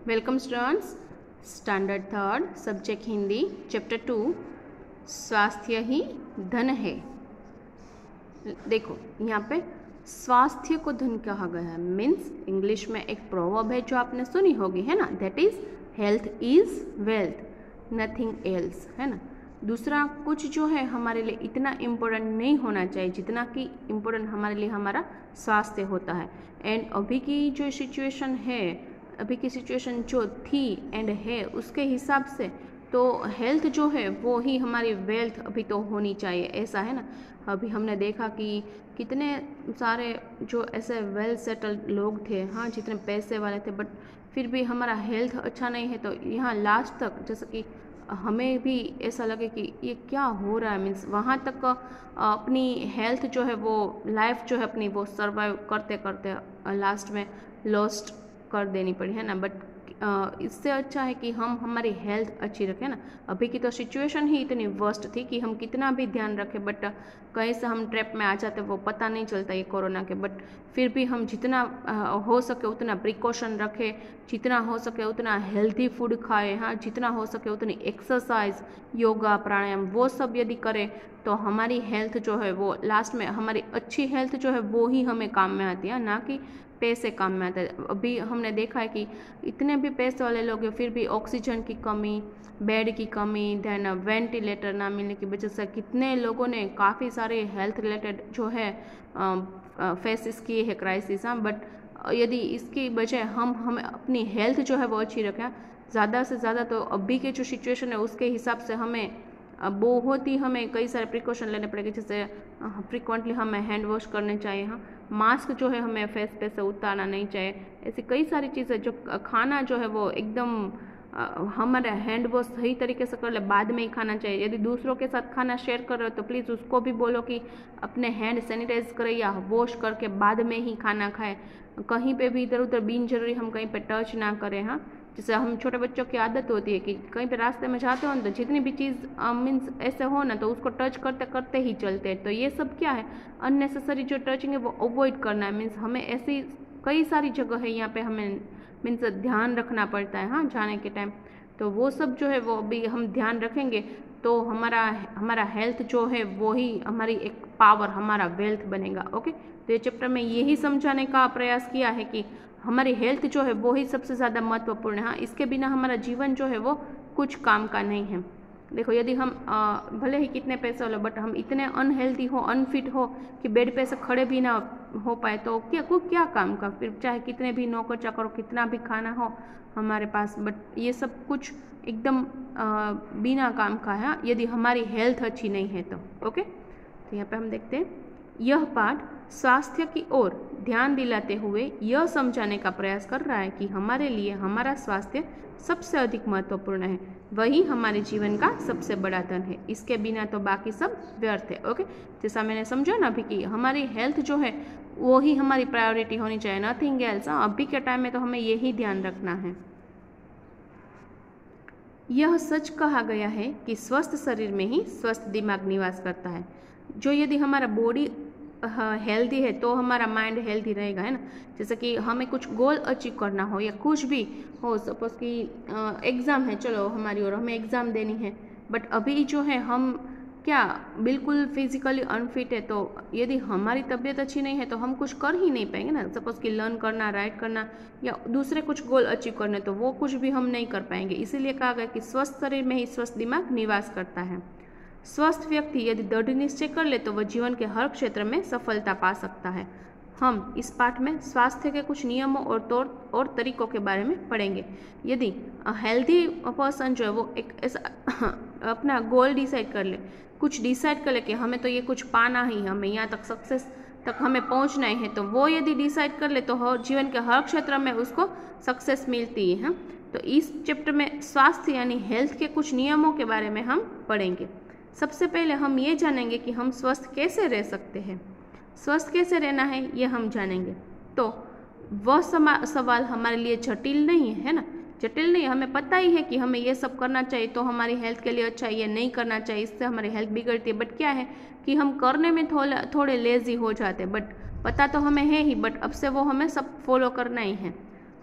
Welcome students, standard third, subject Hindi, chapter 2, स्वास्थ्य ही धन है। देखो यहाँ पे स्वास्थ्य को धन कहा गया है। मीन्स इंग्लिश में एक प्रोवर्ब है जो आपने सुनी होगी, है ना, that is health is wealth, nothing else, है ना। दूसरा कुछ जो है हमारे लिए इतना इम्पोर्टेंट नहीं होना चाहिए जितना कि इम्पोर्टेंट हमारे लिए हमारा स्वास्थ्य होता है। एंड अभी की जो सिचुएशन है, अभी की सिचुएशन जो थी एंड है, उसके हिसाब से तो हेल्थ जो है वो ही हमारी वेल्थ अभी तो होनी चाहिए, ऐसा है ना। अभी हमने देखा कि कितने सारे जो ऐसे वेल सेटल्ड लोग थे, हाँ, जितने पैसे वाले थे, बट फिर भी हमारा हेल्थ अच्छा नहीं है। तो यहाँ लास्ट तक जैसे कि हमें भी ऐसा लगे कि ये क्या हो रहा है, मीन्स वहाँ तक अपनी हेल्थ जो है वो लाइफ जो है अपनी वो सर्वाइव करते करते लास्ट में लॉस्ट कर देनी पड़ी, है ना। बट इससे अच्छा है कि हम हमारी हेल्थ अच्छी रखें ना। अभी की तो सिचुएशन ही इतनी वर्स्ट थी कि हम कितना भी ध्यान रखें बट कहीं से हम ट्रैप में आ जाते वो पता नहीं चलता ये कोरोना के। बट फिर भी हम जितना हो सके उतना प्रिकॉशन रखें, जितना हो सके उतना हेल्दी फूड खाएं, हाँ, जितना हो सके उतनी एक्सरसाइज, योगा, प्राणायाम वो सब यदि करें तो हमारी हेल्थ जो है वो लास्ट में, हमारी अच्छी हेल्थ जो है वो ही हमें काम में आती है, ना कि पैसे काम में आते हैं। अभी हमने देखा है कि इतने भी पैसे वाले लोग हैं फिर भी ऑक्सीजन की कमी, बेड की कमी, देन वेंटिलेटर ना मिलने की वजह से कितने लोगों ने काफ़ी सारे हेल्थ रिलेटेड जो है फेसिस किए है क्राइसिस, हाँ। बट यदि इसकी बजाय हमें अपनी हेल्थ जो है वो अच्छी रखें, ज़्यादा से ज़्यादा, तो अभी के जो सिचुएशन है उसके हिसाब से हमें बहुत ही हमें कई सारे प्रिकॉशन लेने पड़ेंगे। जैसे फ्रिक्वेंटली हमें हैंड वॉश करने चाहिए, हाँ, मास्क जो है हमें फेस पे से उतारना नहीं चाहिए। ऐसी कई सारी चीज़ें, जो खाना जो है वो एकदम हमारे हैंड वॉश सही तरीके से कर ले, बाद में ही खाना चाहिए। यदि दूसरों के साथ खाना शेयर कर रहे हो तो प्लीज़ उसको भी बोलो कि अपने हैंड सैनिटाइज करें या वॉश करके बाद में ही खाना खाएं। कहीं पे भी इधर उधर बिन जरूरी हम कहीं पे टच ना करें, हाँ। जैसे हम छोटे बच्चों की आदत होती है कि कहीं पे रास्ते में जाते हो ना तो जितनी भी चीज़ मीन्स ऐसे हो ना तो उसको टच करते करते ही चलते हैं। तो ये सब क्या है, अननेसेसरी जो टचिंग है वो अवॉइड करना है। मीन्स हमें ऐसी कई सारी जगह है यहाँ पे हमें मीन्स ध्यान रखना पड़ता है, हाँ, जाने के टाइम। तो वो सब जो है वो अभी हम ध्यान रखेंगे तो हमारा हेल्थ जो है वो ही हमारी एक पावर, हमारा वेल्थ बनेगा। ओके, तो ये चैप्टर में यही समझाने का प्रयास किया है कि हमारी हेल्थ जो है वो ही सबसे ज़्यादा महत्वपूर्ण है, हाँ। इसके बिना हमारा जीवन जो है वो कुछ काम का नहीं है। देखो यदि हम भले ही कितने पैसे वाले बट हम इतने अनहेल्दी हो, अनफिट हो कि बेड पे से खड़े भी ना हो पाए तो क्या काम का, फिर चाहे कितने भी नौकर चाकर, कितना भी खाना हो हमारे पास, बट ये सब कुछ एकदम बिना काम का है यदि हमारी हेल्थ अच्छी नहीं है तो। ओके, तो यहाँ पे हम देखते हैं यह पाठ स्वास्थ्य की ओर ध्यान दिलाते हुए यह समझाने का प्रयास कर रहा है कि हमारे लिए हमारा स्वास्थ्य सबसे अधिक महत्वपूर्ण है, वही हमारे जीवन का सबसे बड़ा धन है। इसके बिना तो बाकी सब व्यर्थ है। ओके, जैसा मैंने समझा ना अभी कि हमारी हेल्थ जो है वो ही हमारी प्रायोरिटी होनी चाहिए, नथिंग एल्स। अभी के टाइम में तो हमें यही ध्यान रखना है। यह सच कहा गया है कि स्वस्थ शरीर में ही स्वस्थ दिमाग निवास करता है। जो यदि हमारा बॉडी हेल्दी है तो हमारा माइंड हेल्दी रहेगा, है ना। जैसे कि हमें कुछ गोल अचीव करना हो या कुछ भी हो, सपोज कि एग्ज़ाम है, चलो हमारी और हमें एग्ज़ाम देनी है, बट अभी जो है हम क्या बिल्कुल फिजिकली अनफिट है, तो यदि हमारी तबीयत अच्छी नहीं है तो हम कुछ कर ही नहीं पाएंगे ना। सपोज कि लर्न करना, राइट करना या दूसरे कुछ गोल अचीव करने, तो वो कुछ भी हम नहीं कर पाएंगे। इसीलिए कहा गया कि स्वस्थ शरीर में ही स्वस्थ दिमाग निवास करता है। स्वस्थ व्यक्ति यदि दृढ़ निश्चय कर ले तो वह जीवन के हर क्षेत्र में सफलता पा सकता है। हम इस पाठ में स्वास्थ्य के कुछ नियमों और तौर और तरीकों के बारे में पढ़ेंगे। यदि हेल्दी पर्सन जो है वो एक ऐसा अपना गोल डिसाइड कर ले, कुछ डिसाइड कर ले कि हमें तो ये कुछ पाना ही, हमें यहाँ तक सक्सेस तक हमें पहुँचना ही है, तो वो यदि डिसाइड कर ले तो जीवन के हर क्षेत्र में उसको सक्सेस मिलती है। तो इस चैप्टर में स्वास्थ्य यानी हेल्थ के कुछ नियमों के बारे में हम पढ़ेंगे। सबसे पहले हम ये जानेंगे कि हम स्वस्थ कैसे रह सकते हैं। स्वस्थ कैसे रहना है ये हम जानेंगे। तो वह सवाल हमारे लिए जटिल नहीं है ना, जटिल नहीं, हमें पता ही है कि हमें ये सब करना चाहिए तो हमारी हेल्थ के लिए अच्छा, ये नहीं करना चाहिए इससे हमारी हेल्थ बिगड़ती है। बट क्या है कि हम करने में थोड़े लेजी हो जाते हैं, बट पता तो हमें है ही, बट अब से वो हमें सब फॉलो करना ही है।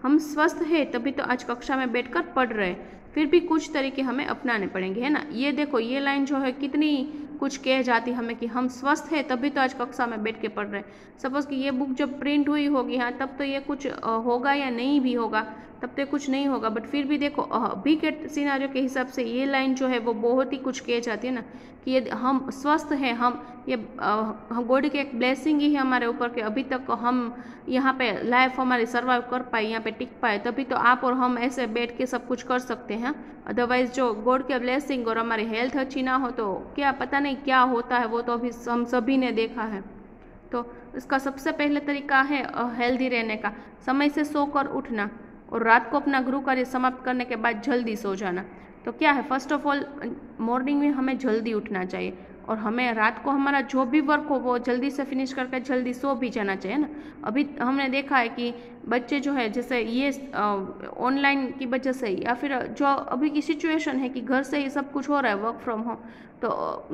हम स्वस्थ हैं तभी तो आज कक्षा में बैठकर पढ़ रहे हैं, फिर भी कुछ तरीके हमें अपनाने पड़ेंगे, है ना। ये देखो ये लाइन जो है कितनी कुछ कह जाती हमें कि हम स्वस्थ हैं तभी तो आज कक्षा में बैठ के पढ़ रहे हैं। सपोज कि ये बुक जब प्रिंट हुई होगी हाँ तब तो ये कुछ होगा या नहीं भी होगा, तब तो कुछ नहीं होगा, बट फिर भी देखो अभी के सिनारियो के हिसाब से ये लाइन जो है वो बहुत ही कुछ कह जाती है ना कि ये हम स्वस्थ हैं, हम गॉड की एक ब्लेसिंग ही है हमारे ऊपर कि अभी तक हम यहाँ पे लाइफ हमारी सर्वाइव कर पाए, यहाँ पे टिक पाए, तभी तो आप और हम ऐसे बैठ के सब कुछ कर सकते हैं। अदरवाइज जो गॉड की ब्लेसिंग और हमारी हेल्थ अच्छी ना हो तो क्या पता नहीं क्या होता है, वो तो अभी हम सभी ने देखा है। तो इसका सबसे पहले तरीका है हेल्दी रहने का, समय से सोकर उठना और रात को अपना गृह कार्य समाप्त करने के बाद जल्दी सो जाना। तो क्या है, फर्स्ट ऑफ ऑल मॉर्निंग में हमें जल्दी उठना चाहिए और हमें रात को हमारा जो भी वर्क हो वो जल्दी से फिनिश करके जल्दी सो भी जाना चाहिए ना। अभी हमने देखा है कि बच्चे जो है जैसे ये ऑनलाइन की वजह से या फिर जो अभी की सिचुएशन है कि घर से ही सब कुछ हो रहा है, वर्क फ्रॉम होम, तो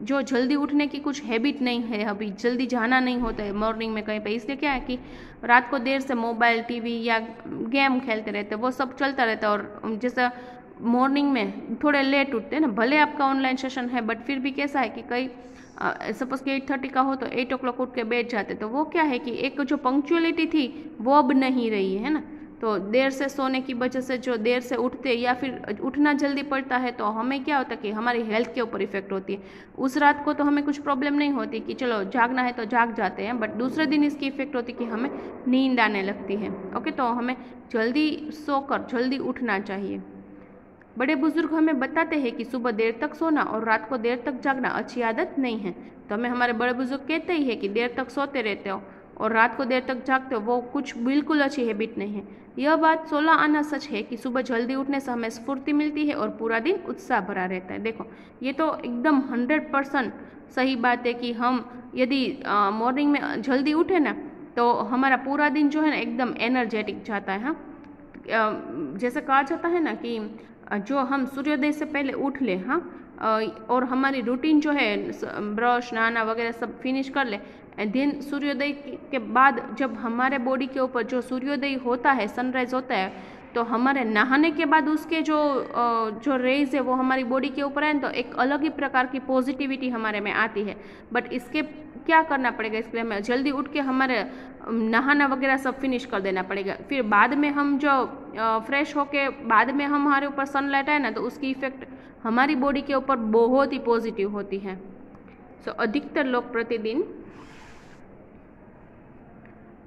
जो जल्दी उठने की कुछ हैबिट नहीं है, अभी जल्दी जाना नहीं होता है मॉर्निंग में कहीं पे, इसलिए क्या है कि रात को देर से मोबाइल टीवी या गेम खेलते रहते हैं, वो सब चलता रहता है। और जैसा मॉर्निंग में थोड़े लेट उठते हैं ना, भले आपका ऑनलाइन सेशन है बट फिर भी कैसा है कि कई सपोज कि 8:30 का हो तो 8 o'clock उठ के बैठ जाते, तो वो क्या है कि एक जो पंक्चुअलिटी थी वो अब नहीं रही है ना। तो देर से सोने की वजह से जो देर से उठते या फिर उठना जल्दी पड़ता है तो हमें क्या होता है कि हमारी हेल्थ के ऊपर इफेक्ट होती है। उस रात को तो हमें कुछ प्रॉब्लम नहीं होती कि चलो जागना है तो जाग जाते हैं, बट दूसरे दिन इसकी इफेक्ट होती है कि हमें नींद आने लगती है। ओके, तो हमें जल्दी सोकर जल्दी उठना चाहिए। बड़े बुजुर्ग हमें बताते हैं कि सुबह देर तक सोना और रात को देर तक जागना अच्छी आदत नहीं है। तो हमें हमारे बड़े बुजुर्ग कहते ही है कि देर तक सोते रहते हो और रात को देर तक जागते हो, वो कुछ बिल्कुल अच्छी हैबिट नहीं है। यह बात 16 आना सच है कि सुबह जल्दी उठने से हमें स्फूर्ति मिलती है और पूरा दिन उत्साह भरा रहता है। देखो ये तो एकदम 100% सही बात है कि हम यदि मॉर्निंग में जल्दी उठे ना तो हमारा पूरा दिन जो है ना एकदम एनर्जेटिक जाता है। हाँ, जैसे कहा जाता है ना कि जो हम सूर्योदय से पहले उठ ले, हाँ, और हमारी रूटीन जो है ब्रश नहाना वगैरह सब फिनिश कर ले, दिन सूर्योदय के बाद जब हमारे बॉडी के ऊपर जो सूर्योदय होता है, सनराइज होता है, तो हमारे नहाने के बाद उसके जो रेज है वो हमारी बॉडी के ऊपर है तो एक अलग ही प्रकार की पॉजिटिविटी हमारे में आती है। बट इसके क्या करना पड़ेगा, इसके लिए हमें जल्दी उठ के हमारे नहाना वगैरह सब फिनिश कर देना पड़ेगा। फिर बाद में हम जो फ्रेश होके बाद में हमारे ऊपर सनलाइट आए ना तो उसकी इफेक्ट हमारी बॉडी के ऊपर बहुत ही पॉजिटिव होती है। सो अधिकतर लोग प्रतिदिन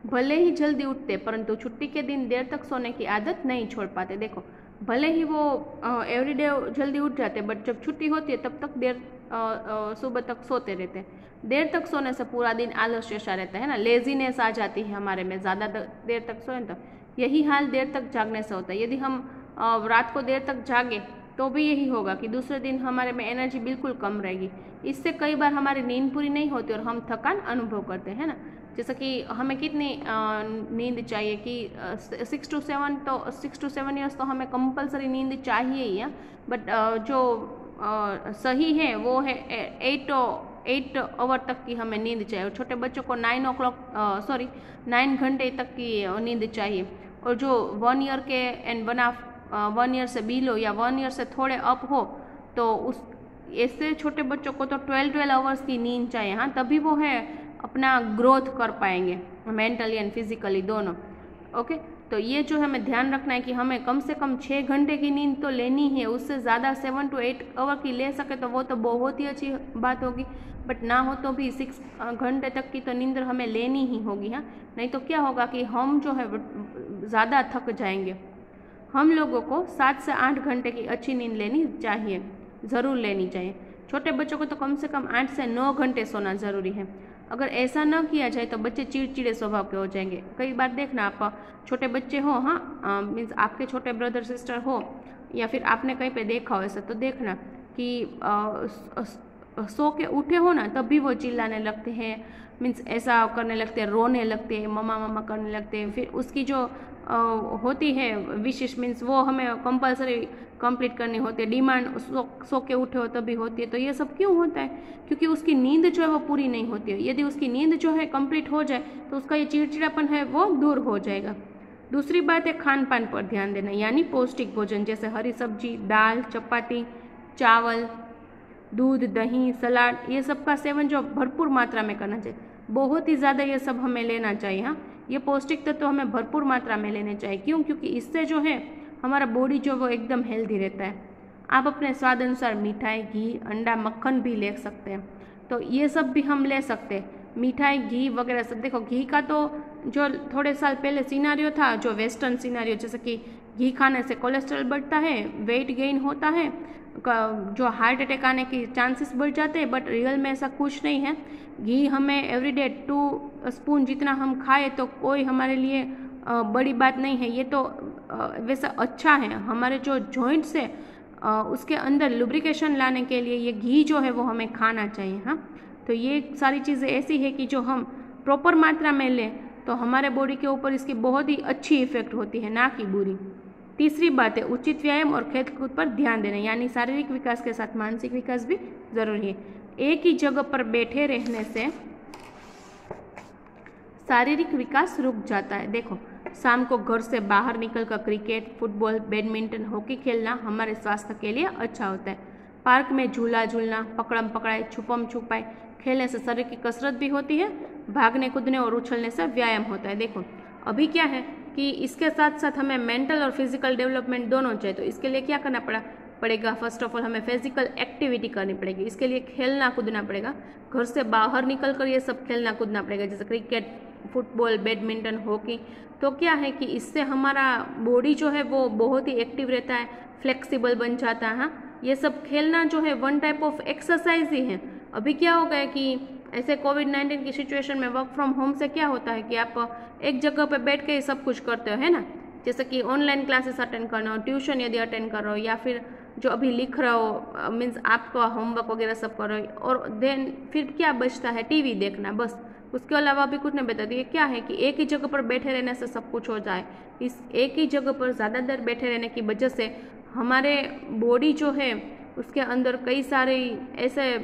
भले ही जल्दी उठते परंतु छुट्टी के दिन देर तक सोने की आदत नहीं छोड़ पाते। देखो भले ही वो एवरीडे जल्दी उठ जाते बट जब छुट्टी होती है तब तक देर सुबह तक सोते रहते हैं। देर तक सोने से पूरा दिन आलस्य सा रहता है ना, लेजीनेस आ जाती है हमारे में, ज़्यादा देर तक सोए तो यही हाल देर तक जागने से होता है। यदि हम रात को देर तक जागे तो भी यही होगा कि दूसरे दिन हमारे में एनर्जी बिल्कुल कम रहेगी। इससे कई बार हमारी नींद पूरी नहीं होती और हम थकान अनुभव करते हैं ना। जैसे कि हमें कितनी नींद चाहिए कि 6 to 7 ईयर्स तो हमें कंपलसरी नींद चाहिए ही है, बट जो सही है वो है 8 आवर तक की हमें नींद चाहिए। और छोटे बच्चों को 9 घंटे तक की नींद चाहिए। और जो 1 ईयर के एंड 1 ईयर से बिलो या 1 ईयर से थोड़े अप हो तो उस ऐसे छोटे बच्चों को तो 12 आवर्स की नींद चाहिए। हाँ, तभी वो है अपना ग्रोथ कर पाएंगे मेंटली एंड फिजिकली दोनों। ओके, तो ये जो हमें ध्यान रखना है कि हमें कम से कम 6 घंटे की नींद तो लेनी है। उससे ज़्यादा 7 to 8 आवर की ले सके तो वो तो बहुत ही अच्छी बात होगी, बट ना हो तो भी 6 घंटे तक की तो नींद हमें लेनी ही होगी। हाँ, नहीं तो क्या होगा कि हम जो है ज़्यादा थक जाएंगे। हम लोगों को 7 से 8 घंटे की अच्छी नींद लेनी चाहिए, ज़रूर लेनी चाहिए। छोटे बच्चों को तो कम से कम 8 से 9 घंटे सोना ज़रूरी है। अगर ऐसा न किया जाए तो बच्चे चिड़चिड़े स्वभाव के हो जाएंगे। कई बार देखना, आप छोटे बच्चे हो, हाँ मीन्स आपके छोटे ब्रदर सिस्टर हो या फिर आपने कहीं पे देखा हो ऐसा, तो देखना कि सो के उठे हो ना तभी वो चिल्लाने लगते हैं, मीन्स ऐसा करने लगते हैं, रोने लगते हैं, मम्मा मम्मा करने लगते हैं। फिर उसकी जो होती है विशेष मीन्स वो हमें कंपलसरी कंप्लीट करनी होती है, डिमांड सो के उठे हो तभी होती है। तो ये सब क्यों होता है? क्योंकि उसकी नींद जो है वो पूरी नहीं होती है। यदि उसकी नींद जो है कंप्लीट हो जाए तो उसका ये चिड़चिड़ापन है वो दूर हो जाएगा। दूसरी बात है खान पान पर ध्यान देना, यानी पौष्टिक भोजन जैसे हरी सब्जी, दाल, चपाती, चावल, दूध, दही, सलाद, ये सब का सेवन जो भरपूर मात्रा में करना चाहिए। बहुत ही ज़्यादा ये सब हमें लेना चाहिए। हाँ, ये पौष्टिक तत्व हमें भरपूर मात्रा में लेने चाहिए। क्यों? क्योंकि इससे जो है हमारा बॉडी जो वो एकदम हेल्दी रहता है। आप अपने स्वाद अनुसार मिठाई, घी, अंडा, मक्खन भी ले सकते हैं, तो ये सब भी हम ले सकते हैं। मिठाई, घी वगैरह सब। देखो, घी का तो जो थोड़े साल पहले सिनारियो था, जो वेस्टर्न सिनारियो, जैसे कि घी खाने से कोलेस्ट्रॉल बढ़ता है, वेट गेन होता है, जो हार्ट अटैक आने की चांसेस बढ़ जाते हैं, बट रियल में ऐसा कुछ नहीं है। घी हमें एवरीडे 2 स्पून जितना हम खाए तो कोई हमारे लिए बड़ी बात नहीं है। ये तो वैसा अच्छा है हमारे जो जॉइंट्स है उसके अंदर लुब्रिकेशन लाने के लिए ये घी जो है वो हमें खाना चाहिए। हाँ, तो ये सारी चीज़ें ऐसी है कि जो हम प्रॉपर मात्रा में लें तो हमारे बॉडी के ऊपर इसकी बहुत ही अच्छी इफेक्ट होती है, ना कि बुरी। तीसरी बात है उचित व्यायाम और खेल कूद पर ध्यान देना, यानी शारीरिक विकास के साथ मानसिक विकास भी जरूरी है। एक ही जगह पर बैठे रहने से शारीरिक विकास रुक जाता है। देखो, शाम को घर से बाहर निकलकर क्रिकेट, फुटबॉल, बैडमिंटन, हॉकी खेलना हमारे स्वास्थ्य के लिए अच्छा होता है। पार्क में झूला झूलना, पकड़म पकड़ाई, छुपम छुपाई खेलने से शरीर की कसरत भी होती है। भागने कूदने और उछलने से व्यायाम होता है। देखो, अभी क्या है कि इसके साथ साथ हमें मेंटल और फिजिकल डेवलपमेंट दोनों चाहिए, तो इसके लिए क्या करना पड़ेगा? फर्स्ट ऑफ ऑल हमें फिजिकल एक्टिविटी करनी पड़ेगी। इसके लिए खेलना कूदना पड़ेगा, घर से बाहर निकल कर ये सब खेलना कूदना पड़ेगा, जैसे क्रिकेट, फुटबॉल, बैडमिंटन, हॉकी। तो क्या है कि इससे हमारा बॉडी जो है वो बहुत ही एक्टिव रहता है, फ्लेक्सिबल बन जाता है। हाँ, ये सब खेलना जो है वन टाइप ऑफ एक्सरसाइज ही है। अभी क्या हो गया कि ऐसे कोविड-19 की सिचुएशन में वर्क फ्रॉम होम से क्या होता है कि आप एक जगह पे बैठ के सब कुछ करते हो, है ना। जैसे कि ऑनलाइन क्लासेस अटेंड करना हो, ट्यूशन यदि अटेंड कर रहे हो, या फिर जो अभी लिख रहे हो मीन्स आपका होमवर्क वगैरह सब कर रहे हो, और देन फिर क्या बचता है? टीवी देखना, बस। उसके अलावा भी कुछ नहीं बता। ये क्या है कि एक ही जगह पर बैठे रहने से सब कुछ हो जाए। इस एक ही जगह पर ज़्यादा देर बैठे रहने की वजह से हमारे बॉडी जो है उसके अंदर कई सारे ऐसे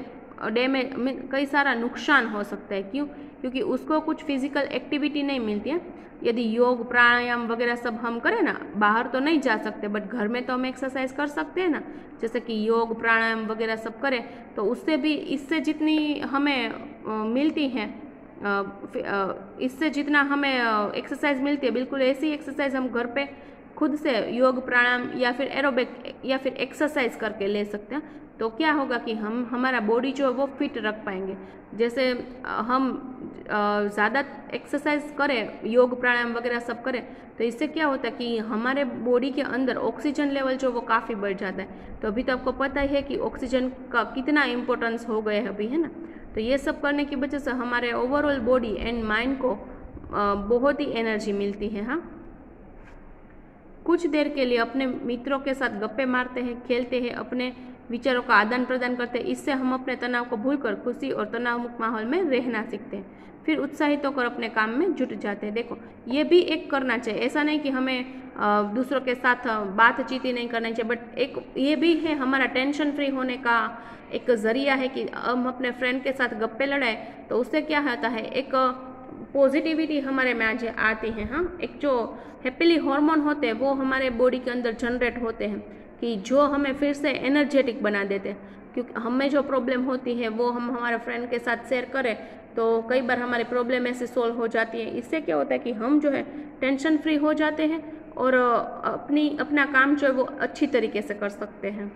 डैमेज, कई सारा नुकसान हो सकता है। क्यों? क्योंकि उसको कुछ फिजिकल एक्टिविटी नहीं मिलती है। यदि योग, प्राणायाम वगैरह सब हम करें ना, बाहर तो नहीं जा सकते बट घर में तो हम एक्सरसाइज कर सकते हैं ना, जैसे कि योग, प्राणायाम वगैरह सब करें, तो उससे भी इससे जितनी हमें मिलती है, इससे जितना हमें एक्सरसाइज मिलती है, बिल्कुल ऐसी एक्सरसाइज हम घर पे खुद से योग, प्राणायाम या फिर एरोबिक या फिर एक्सरसाइज करके ले सकते हैं। तो क्या होगा कि हम हमारा बॉडी जो है वो फिट रख पाएंगे। जैसे हम ज़्यादा एक्सरसाइज करें, योग, प्राणायाम वगैरह सब करें, तो इससे क्या होता है कि हमारे बॉडी के अंदर ऑक्सीजन लेवल जो वो काफ़ी बढ़ जाता है। तो अभी तो आपको पता ही है कि ऑक्सीजन का कितना इम्पोर्टेंस हो गया है अभी, है ना। तो ये सब करने की वजह से हमारे ओवरऑल बॉडी एंड माइंड को बहुत ही एनर्जी मिलती है। हाँ, कुछ देर के लिए अपने मित्रों के साथ गप्पे मारते हैं, खेलते हैं, अपने विचारों का आदान प्रदान करते हैं। इससे हम अपने तनाव को भूलकर खुशी और तनाव मुक्त माहौल में रहना सीखते हैं, फिर उत्साहित होकर अपने काम में जुट जाते हैं। देखो, ये भी एक करना चाहिए। ऐसा नहीं कि हमें दूसरों के साथ बातचीत ही नहीं करना चाहिए, बट एक ये भी है हमारा टेंशन फ्री होने का एक जरिया है कि हम अपने फ्रेंड के साथ गप्पे लड़ाए, तो उससे क्या होता है, एक पॉजिटिविटी हमारे में आज आती है। हाँ, एक जो हैप्पीली हार्मोन होते हैं वो हमारे बॉडी के अंदर जनरेट होते हैं कि जो हमें फिर से एनर्जेटिक बना देते हैं। क्योंकि हमें जो प्रॉब्लम होती है वो हम हमारे फ्रेंड के साथ शेयर करें तो कई बार हमारी प्रॉब्लम ऐसे सॉल्व हो जाती है। इससे क्या होता है कि हम जो है टेंशन फ्री हो जाते हैं और अपना काम जो है वो अच्छी तरीके से कर सकते हैं।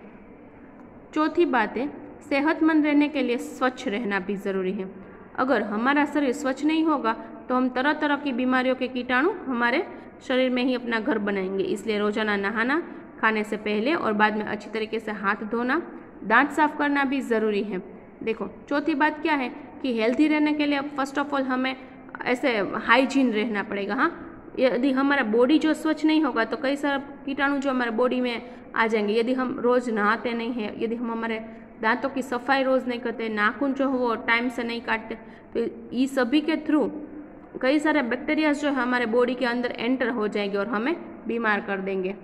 चौथी बात है, सेहतमंद रहने के लिए स्वच्छ रहना भी ज़रूरी है। अगर हमारा शरीर स्वच्छ नहीं होगा तो हम तरह तरह की बीमारियों के कीटाणु हमारे शरीर में ही अपना घर बनाएंगे। इसलिए रोजाना नहाना, खाने से पहले और बाद में अच्छी तरीके से हाथ धोना, दांत साफ करना भी ज़रूरी है। देखो, चौथी बात क्या है कि हेल्थी रहने के लिए फर्स्ट ऑफ ऑल हमें ऐसे हाइजीन रहना पड़ेगा। हाँ, यदि हमारा बॉडी जो स्वच्छ नहीं होगा तो कई सारे कीटाणु जो हमारे बॉडी में आ जाएंगे। यदि हम रोज़ नहाते नहीं हैं, यदि हम हमारे दांतों की सफाई रोज़ नहीं करते, नाखून जो है वो टाइम से नहीं काटते, तो ये सभी के थ्रू कई सारे बैक्टीरिया जो है हमारे बॉडी के अंदर एंटर हो जाएंगे और हमें बीमार कर देंगे।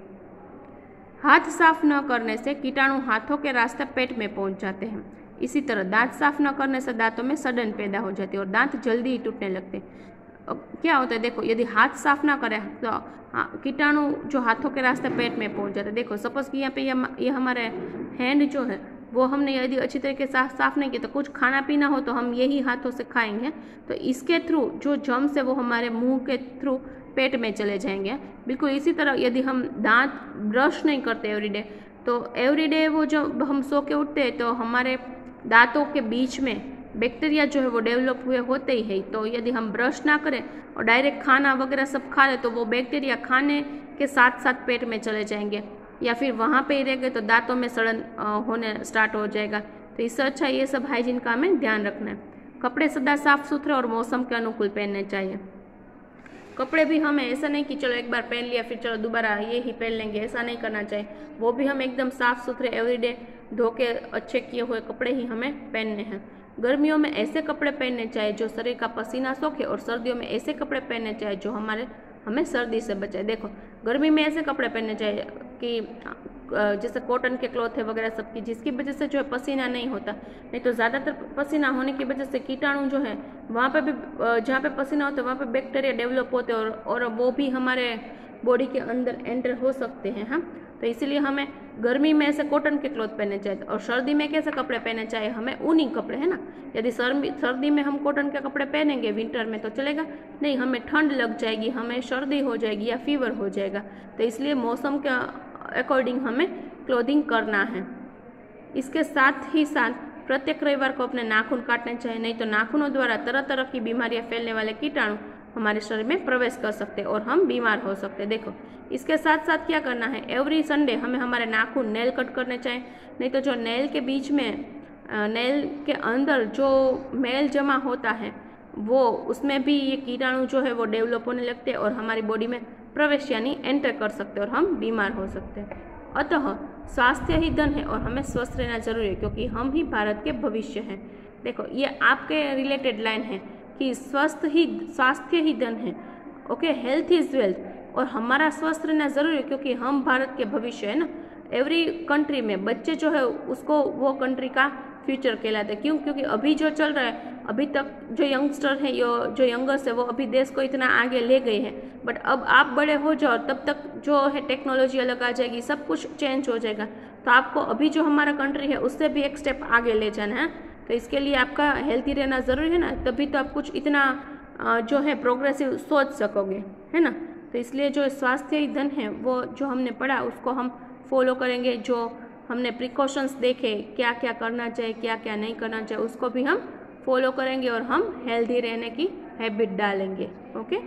हाथ साफ न करने से कीटाणु हाथों के रास्ते पेट में पहुंच जाते हैं। इसी तरह दांत साफ न करने से दांतों में सड़न पैदा हो जाती है और दांत जल्दी ही टूटने लगते हैं। क्या होता है, देखो यदि हाथ साफ ना करें तो कीटाणु जो हाथों के रास्ते पेट में पहुंच जाते हैं। देखो सपोज कि यहाँ पे ये हमारे हैंड जो है वो हमने यदि अच्छी तरीके से साफ नहीं किया तो कुछ खाना पीना हो तो हम यही हाथों से खाएंगे, तो इसके थ्रू जो जर्म्स है वो हमारे मुंह के थ्रू पेट में चले जाएंगे। बिल्कुल इसी तरह यदि हम दांत ब्रश नहीं करते एवरीडे, तो एवरीडे वो जो हम सो के उठते हैं तो हमारे दांतों के बीच में बैक्टीरिया जो है वो डेवलप हुए होते ही है। तो यदि हम ब्रश ना करें और डायरेक्ट खाना वगैरह सब खा लें तो वो बैक्टीरिया खाने के साथ साथ पेट में चले जाएंगे, या फिर वहाँ पे ही रह गए तो दांतों में सड़न होने स्टार्ट हो जाएगा। तो इससे अच्छा ये सब हाइजीन का हमें ध्यान रखना है। कपड़े सदा साफ सुथरे और मौसम के अनुकूल पहनने चाहिए। कपड़े भी हमें ऐसा नहीं कि चलो एक बार पहन लिया फिर चलो दोबारा ये ही पहन लेंगे, ऐसा नहीं करना चाहिए। वो भी हम एकदम साफ सुथरे एवरीडे धो के अच्छे किए हुए कपड़े ही हमें पहनने हैं। गर्मियों में ऐसे कपड़े पहनने चाहिए जो शरीर का पसीना सोखे, और सर्दियों में ऐसे कपड़े पहनने चाहिए जो हमें सर्दी से बचाए। देखो गर्मी में ऐसे कपड़े पहनने चाहिए कि जैसे कॉटन के क्लॉथ है वगैरह सबकी, जिसकी वजह से जो है पसीना नहीं होता। नहीं तो ज़्यादातर पसीना होने की वजह से कीटाणु जो है वहाँ पे भी, जहाँ पे पसीना होता है वहाँ पे बैक्टीरिया डेवलप होते हैं और वो भी हमारे बॉडी के अंदर एंटर हो सकते हैं। हाँ, तो इसीलिए हमें गर्मी में ऐसे कॉटन के क्लॉथ पहनने चाहिए। और सर्दी में कैसे कपड़े पहनने चाहिए, हमें ऊनी कपड़े, है ना। यदि सर्दी में हम कॉटन के कपड़े पहनेंगे विंटर में तो चलेगा नहीं, हमें ठंड लग जाएगी, हमें सर्दी हो जाएगी या फीवर हो जाएगा। तो इसलिए मौसम के अकॉर्डिंग हमें क्लोथिंग करना है। इसके साथ ही साथ प्रत्येक रविवार को अपने नाखून काटने चाहिए, नहीं तो नाखूनों द्वारा तरह तरह की बीमारियां फैलने वाले कीटाणु हमारे शरीर में प्रवेश कर सकते हैं और हम बीमार हो सकते हैं। देखो इसके साथ साथ क्या करना है, एवरी संडे हमें हमारे नाखून नेल कट करने चाहिए, नहीं तो जो नेल के बीच में नेल के अंदर जो मैल जमा होता है वो उसमें भी ये कीटाणु जो है वो डेवलप होने लगते हैं और हमारी बॉडी में प्रवेश यानी एंटर कर सकते हैं और हम बीमार हो सकते हैं। अतः स्वास्थ्य ही धन है और हमें स्वस्थ रहना जरूरी है, क्योंकि हम ही भारत के भविष्य हैं। देखो ये आपके रिलेटेड लाइन है कि स्वास्थ्य ही धन है। ओके, हेल्थ इज वेल्थ, और हमारा स्वस्थ रहना जरूरी है क्योंकि हम भारत के भविष्य है ना। एवरी कंट्री में बच्चे जो है उसको वो कंट्री का फ्यूचर कहलाते हैं। क्यों? क्योंकि अभी जो चल रहा है, अभी तक जो यंगस्टर है, जो यंगर्स है, वो अभी देश को इतना आगे ले गए हैं। बट अब आप बड़े हो जाओ तब तक जो है टेक्नोलॉजी अलग आ जाएगी, सब कुछ चेंज हो जाएगा। तो आपको अभी जो हमारा कंट्री है उससे भी एक स्टेप आगे ले जाना है। तो इसके लिए आपका हेल्थी रहना ज़रूरी है ना, तभी तो आप कुछ इतना जो है प्रोग्रेसिव सोच सकोगे, है ना। तो इसलिए जो स्वास्थ्य ही धन है वो जो हमने पढ़ा उसको हम फॉलो करेंगे। जो हमने प्रिकॉशंस देखे, क्या क्या करना चाहिए क्या क्या नहीं करना चाहिए, उसको भी हम फॉलो करेंगे और हम हेल्दी रहने की हैबिट डालेंगे। ओके,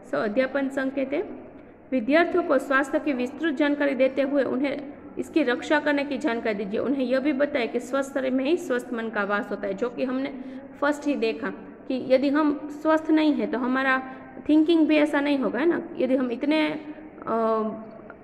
सो अध्यापन संकेत है, विद्यार्थियों को स्वास्थ्य की विस्तृत जानकारी देते हुए उन्हें इसकी रक्षा करने की जानकारी दीजिए। उन्हें यह भी बताएं कि स्वस्थ शरीर में ही स्वस्थ मन का वास होता है, जो कि हमने फर्स्ट ही देखा कि यदि हम स्वस्थ नहीं है तो हमारा थिंकिंग भी ऐसा नहीं होगा, है ना। यदि हम इतने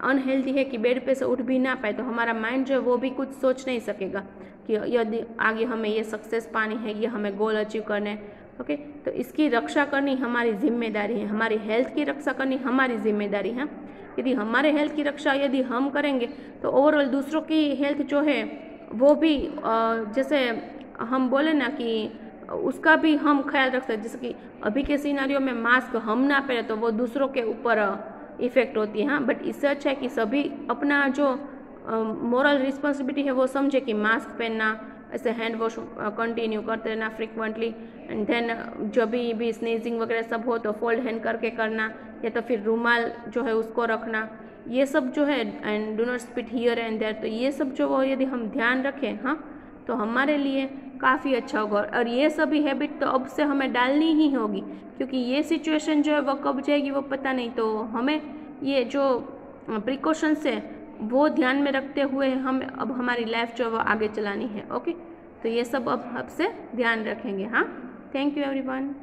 अनहेल्दी है कि बेड पे से उठ भी ना पाए तो हमारा माइंड जो है वो भी कुछ सोच नहीं सकेगा कि यदि आगे हमें ये सक्सेस पानी है, ये हमें गोल अचीव करने। ओके, तो इसकी रक्षा करनी हमारी जिम्मेदारी है, हमारी हेल्थ की रक्षा करनी हमारी जिम्मेदारी है। यदि हमारे हेल्थ की रक्षा यदि हम करेंगे तो ओवरऑल दूसरों की हेल्थ जो है वो भी जैसे हम बोले ना कि उसका भी हम ख्याल रख सकते हैं। जैसे कि अभी के सिनारियों में मास्क हम ना पहने तो वो दूसरों के ऊपर इफेक्ट होती है। हाँ, बट इससे अच्छा है कि सभी अपना जो मोरल रिस्पॉन्सिबिलिटी है वो समझे कि मास्क पहनना, ऐसे हैंड वॉश कंटिन्यू करते रहना फ्रिक्वेंटली, एंड देन जब भी स्नीजिंग वगैरह सब हो तो फोल्ड हैंड करके करना, या तो फिर रुमाल जो है उसको रखना, ये सब जो है, and do not spit here and there. तो ये सब जो वो यदि हम ध्यान रखें हाँ तो हमारे लिए काफ़ी अच्छा होगा। और ये सभी हैबिट तो अब से हमें डालनी ही होगी, क्योंकि ये सिचुएशन जो है वो कब जाएगी वो पता नहीं। तो हमें ये जो प्रिकॉशंस है वो ध्यान में रखते हुए हम अब हमारी लाइफ जो है वो आगे चलानी है। ओके, तो ये सब अब आपसे ध्यान रखेंगे। हाँ, थैंक यू एवरीवन।